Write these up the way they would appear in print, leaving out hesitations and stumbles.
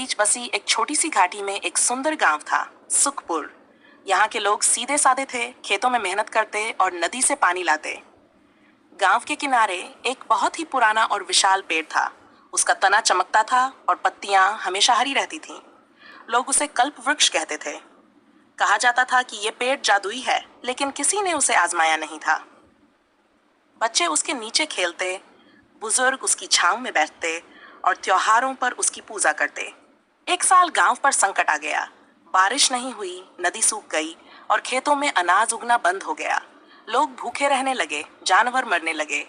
बीच बसी एक छोटी सी घाटी में एक सुंदर गांव था, सुखपुर। यहाँ के लोग सीधे साधे थे, खेतों में मेहनत करते और नदी से पानी लाते। गांव के किनारे एक बहुत ही पुराना और विशाल पेड़ था। उसका तना चमकता था और पत्तियां हमेशा हरी रहती थीं। लोग उसे कल्प वृक्ष कहते थे। कहा जाता था कि ये पेड़ जादुई है, लेकिन किसी ने उसे आजमाया नहीं था। बच्चे उसके नीचे खेलते, बुजुर्ग उसकी छांव में बैठते और त्योहारों पर उसकी पूजा करते। एक साल गांव पर संकट आ गया। बारिश नहीं हुई, नदी सूख गई और खेतों में अनाज उगना बंद हो गया। लोग भूखे रहने लगे, जानवर मरने लगे।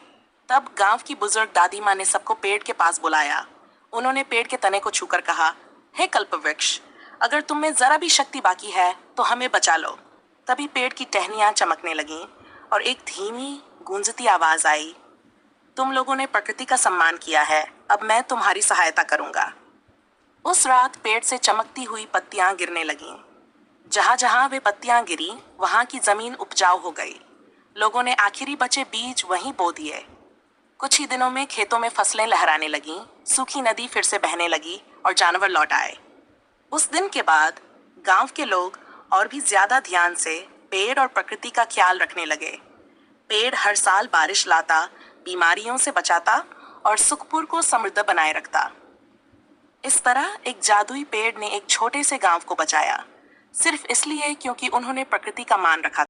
तब गांव की बुजुर्ग दादी माँ ने सबको पेड़ के पास बुलाया। उन्होंने पेड़ के तने को छूकर कहा, हे कल्पवृक्ष, अगर तुम में जरा भी शक्ति बाकी है तो हमें बचा लो। तभी पेड़ की टहनियां चमकने लगीं और एक धीमी गूंजती आवाज आई, तुम लोगों ने प्रकृति का सम्मान किया है, अब मैं तुम्हारी सहायता करूंगा। उस रात पेड़ से चमकती हुई पत्तियां गिरने लगीं। जहां जहां वे पत्तियां गिरी, वहां की जमीन उपजाऊ हो गई। लोगों ने आखिरी बचे बीज वहीं बो दिए। कुछ ही दिनों में खेतों में फसलें लहराने लगीं, सूखी नदी फिर से बहने लगी और जानवर लौट आए। उस दिन के बाद गांव के लोग और भी ज्यादा ध्यान से पेड़ और प्रकृति का ख्याल रखने लगे। पेड़ हर साल बारिश लाता, बीमारियों से बचाता और सुखपुर को समृद्ध बनाए रखता। इस तरह एक जादुई पेड़ ने एक छोटे से गांव को बचाया, सिर्फ इसलिए क्योंकि उन्होंने प्रकृति का मान रखा।